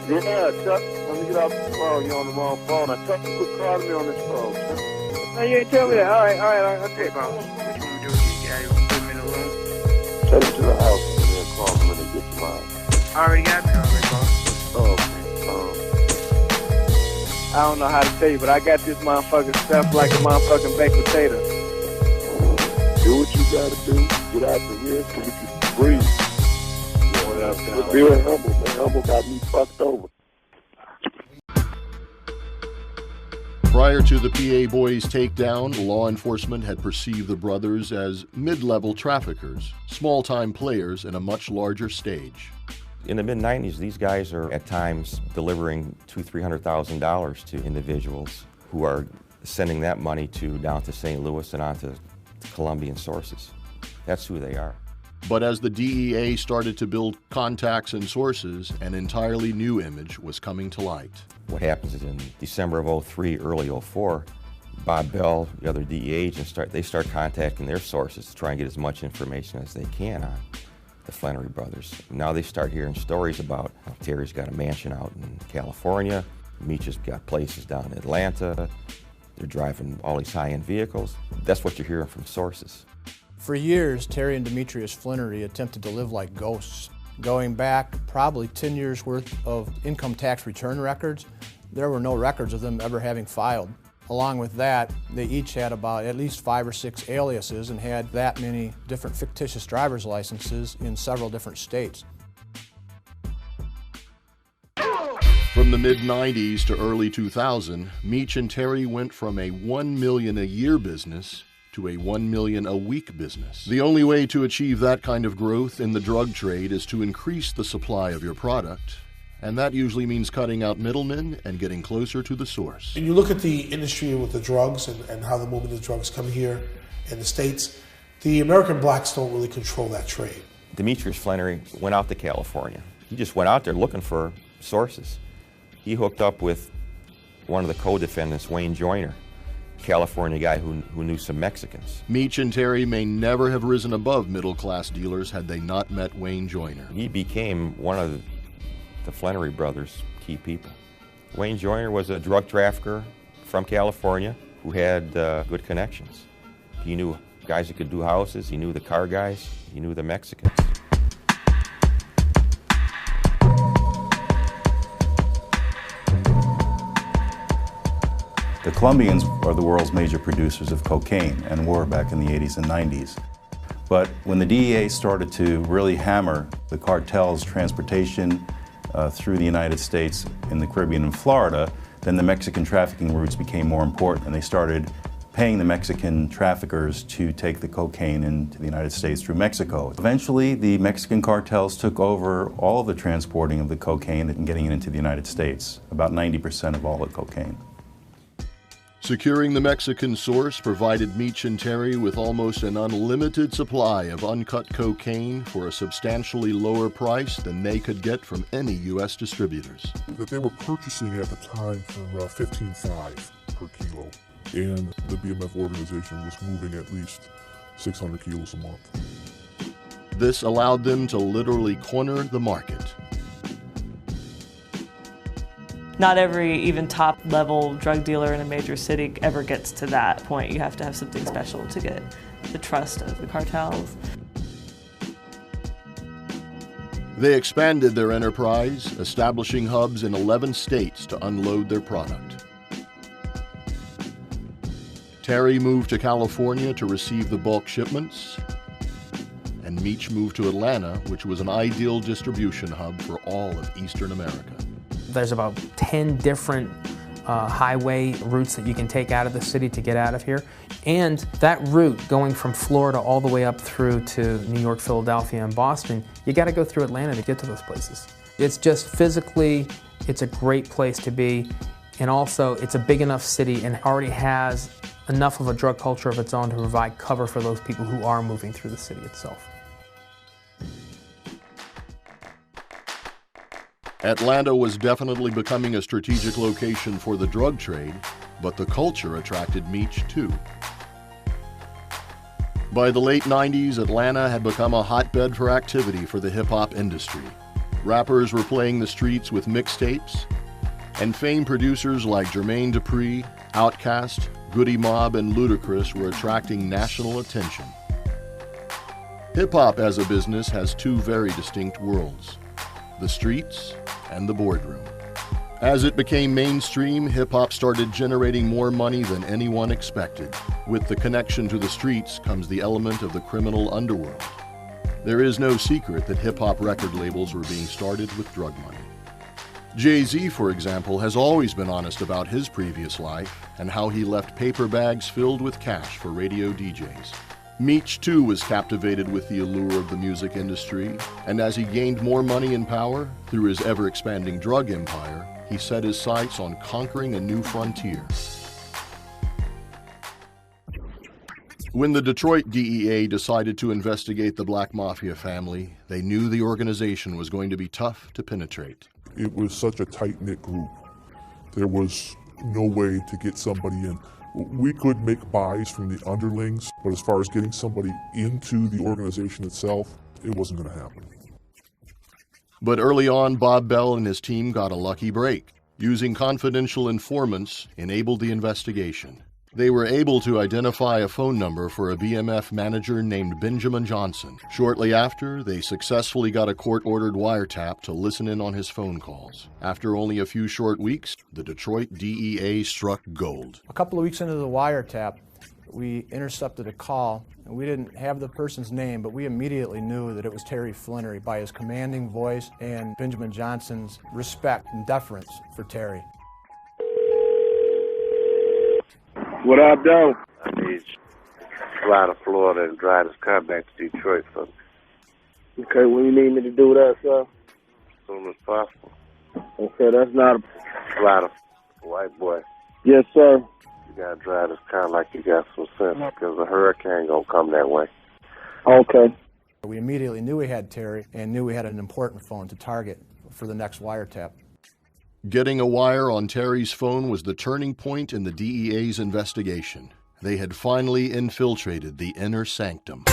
Yeah, Chuck, let me get off the phone. You're on the wrong phone. I Chuck quit calling me on this phone. No, you ain't tell me that. All right, I'll take it. What you want to do? You gotta put him in the room? Take him to the house and then call him when they get to mine. I already got me already, boss. Oh, okay. I don't know how to tell you, but I got this motherfucker stuffed like a motherfucking baked potato. Do what you gotta do. Get out the here so we can breathe. But be humble, man. Humble got me fucked over. Prior to the PA Boys' takedown, law enforcement had perceived the brothers as mid-level traffickers, small-time players in a much larger stage. In the mid-90s, these guys are at times delivering $200,000–$300,000 to individuals who are sending that money down to St. Louis and on to Colombian sources. That's who they are. But as the DEA started to build contacts and sources, an entirely new image was coming to light. What happens is in December of '03, early '04, Bob Bell, the other DEA agents, start contacting their sources to try and get as much information as they can on the Flenory brothers. Now they start hearing stories about how Terry's got a mansion out in California, Meech has got places down in Atlanta, they're driving all these high-end vehicles. That's what you're hearing from sources. For years, Terry and Demetrius Flenory attempted to live like ghosts. Going back probably 10 years worth of income tax return records, there were no records of them ever having filed. Along with that, they each had about at least 5 or 6 aliases and had that many different fictitious driver's licenses in several different states. From the mid-90s to early 2000, Meech and Terry went from a $1 million a year business to a $1 million a week business. The only way to achieve that kind of growth in the drug trade is to increase the supply of your product, and that usually means cutting out middlemen and getting closer to the source. When you look at the industry with the drugs and how the movement of drugs come here in the States, the American blacks don't really control that trade. Demetrius Flenory went out to California. He just went out there looking for sources. He hooked up with one of the co-defendants, Wayne Joyner, California guy who knew some Mexicans. Meech and Terry may never have risen above middle-class dealers had they not met Wayne Joyner. He became one of the Flenory brothers' key people. Wayne Joyner was a drug trafficker from California who had good connections. He knew guys that could do houses, he knew the car guys, he knew the Mexicans. The Colombians are the world's major producers of cocaine and were back in the 80s and 90s. But when the DEA started to really hammer the cartels' transportation through the United States in the Caribbean and Florida, then the Mexican trafficking routes became more important, and they started paying the Mexican traffickers to take the cocaine into the United States through Mexico. Eventually, the Mexican cartels took over all of the transporting of the cocaine and getting it into the United States, about 90% of all the cocaine. Securing the Mexican source provided Meech and Terry with almost an unlimited supply of uncut cocaine for a substantially lower price than they could get from any U.S. distributors. That they were purchasing at the time for $15.5 per kilo, and the BMF organization was moving at least 600 kilos a month. This allowed them to literally corner the market. Not every even top-level drug dealer in a major city ever gets to that point. You have to have something special to get the trust of the cartels. They expanded their enterprise, establishing hubs in 11 states to unload their product. Terry moved to California to receive the bulk shipments, and Meech moved to Atlanta, which was an ideal distribution hub for all of Eastern America. There's about 10 different highway routes that you can take out of the city to get out of here. And that route going from Florida all the way up through to New York, Philadelphia, and Boston, you got to go through Atlanta to get to those places. It's just physically, it's a great place to be. And also, it's a big enough city and already has enough of a drug culture of its own to provide cover for those people who are moving through the city itself. Atlanta was definitely becoming a strategic location for the drug trade, but the culture attracted Meech too. By the late 90s, Atlanta had become a hotbed for activity for the hip-hop industry. Rappers were playing the streets with mixtapes, and famed producers like Jermaine Dupri, Outkast, Goody Mob, and Ludacris were attracting national attention. Hip-hop as a business has two very distinct worlds: the streets and the boardroom. As it became mainstream, hip-hop started generating more money than anyone expected. With the connection to the streets comes the element of the criminal underworld. There is no secret that hip-hop record labels were being started with drug money. Jay-Z, for example, has always been honest about his previous life and how he left paper bags filled with cash for radio DJs. Meech, too, was captivated with the allure of the music industry, and as he gained more money and power through his ever-expanding drug empire, he set his sights on conquering a new frontier. When the Detroit DEA decided to investigate the Black Mafia family, they knew the organization was going to be tough to penetrate. It was such a tight-knit group. There was no way to get somebody in. We could make buys from the underlings, but as far as getting somebody into the organization itself, it wasn't going to happen. But early on, Bob Bell and his team got a lucky break. Using confidential informants enabled the investigation. They were able to identify a phone number for a BMF manager named Benjamin Johnson. Shortly after, they successfully got a court-ordered wiretap to listen in on his phone calls. After only a few short weeks, the Detroit DEA struck gold. A couple of weeks into the wiretap, we intercepted a call, and we didn't have the person's name, but we immediately knew that it was Terry Flenory by his commanding voice and Benjamin Johnson's respect and deference for Terry. What up, though? I need you to fly to Florida and drive this car back to Detroit for me. Okay, when you need me to do that, sir? As soon as possible. Okay, that's not a... Fly to white boy. Yes, sir. You gotta drive this car like you got some sense, because a hurricane gonna come that way. Okay. We immediately knew we had Terry and knew we had an important phone to target for the next wiretap. Getting a wire on Terry's phone was the turning point in the DEA's investigation. They had finally infiltrated the inner sanctum.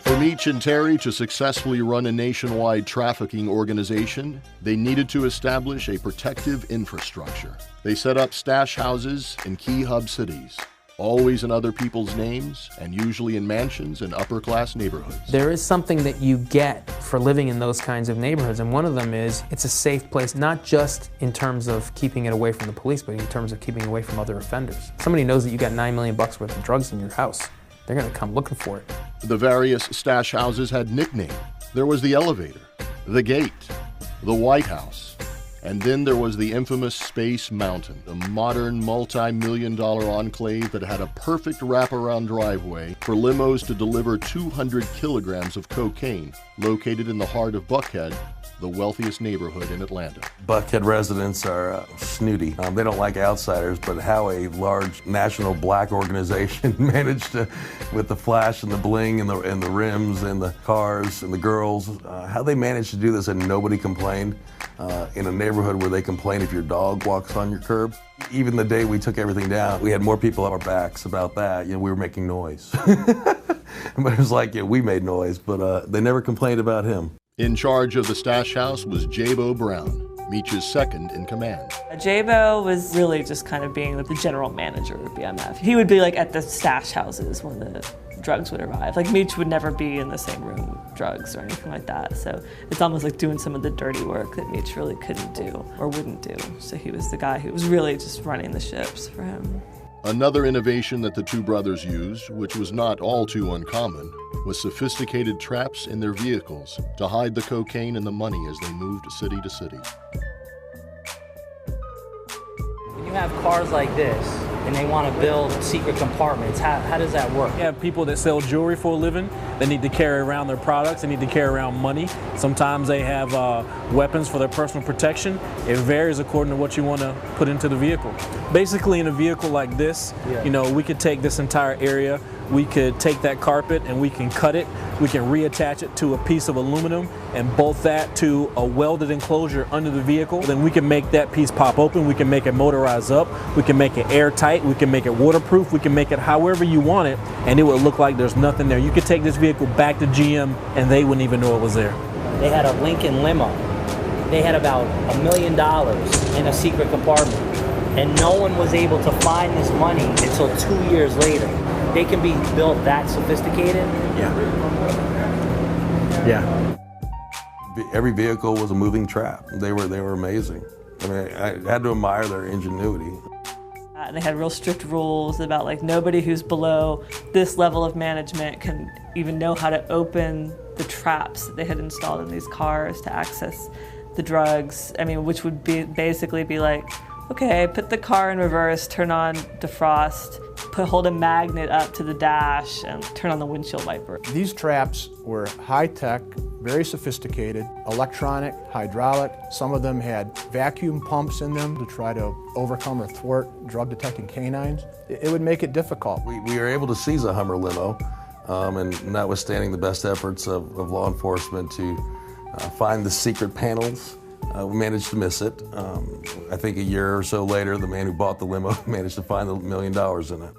For Meech and Terry to successfully run a nationwide trafficking organization, they needed to establish a protective infrastructure. They set up stash houses in key hub cities, always in other people's names, and usually in mansions in upper-class neighborhoods. There is something that you get for living in those kinds of neighborhoods, and one of them is it's a safe place, not just in terms of keeping it away from the police, but in terms of keeping it away from other offenders. Somebody knows that you got $9 million worth of drugs in your house. They're going to come looking for it. The various stash houses had nicknames. There was the Elevator, the Gate, the White House, and then there was the infamous Space Mountain, a modern multi-million-dollar enclave that had a perfect wraparound driveway for limos to deliver 200 kilograms of cocaine, located in the heart of Buckhead, the wealthiest neighborhood in Atlanta. Buckhead residents are snooty. They don't like outsiders, but how a large national black organization managed to, with the flash and the bling and the rims and the cars and the girls, how they managed to do this and nobody complained in a neighborhood where they complain if your dog walks on your curb. Even the day we took everything down, we had more people on our backs about that. You know, we were making noise. But it was like, yeah, we made noise, but they never complained about him. In charge of the stash house was J-Bo Brown, Meech's second in command. J-Bo was really just kind of being the general manager of BMF. He would be like at the stash houses when the drugs would arrive. Like Meech would never be in the same room with drugs or anything like that. So it's almost like doing some of the dirty work that Meech really couldn't do or wouldn't do. So he was the guy who was really just running the ships for him. Another innovation that the two brothers used, which was not all too uncommon, was sophisticated traps in their vehicles to hide the cocaine and the money as they moved city to city. When you have cars like this and they want to build secret compartments, how does that work? You have people that sell jewelry for a living. They need to carry around their products. They need to carry around money. Sometimes they have weapons for their personal protection. It varies according to what you want to put into the vehicle. Basically, in a vehicle like this, you know, we could take this entire area, we could take that carpet and we can cut it, we can reattach it to a piece of aluminum and bolt that to a welded enclosure under the vehicle. Then we can make that piece pop open, we can make it motorized up, we can make it airtight, we can make it waterproof, we can make it however you want it, and it would look like there's nothing there. You could take this vehicle back to GM and they wouldn't even know it was there. They had a Lincoln limo. They had about $1 million in a secret compartment, and no one was able to find this money until 2 years later. They can be built that sophisticated. Yeah. Every vehicle was a moving trap. They were amazing. I mean, I had to admire their ingenuity. They had real strict rules about like nobody who's below this level of management can even know how to open the traps that they had installed in these cars to access the drugs. I mean, which would basically be like, okay, put the car in reverse, turn on defrost, hold a magnet up to the dash, and turn on the windshield wiper. These traps were high-tech, very sophisticated, electronic, hydraulic. Some of them had vacuum pumps in them to try to overcome or thwart drug-detecting canines. It would make it difficult. We were able to seize a Hummer limo, and notwithstanding the best efforts of law enforcement to find the secret panels, we managed to miss it. I think a year or so later, the man who bought the limo managed to find the $1 million in it.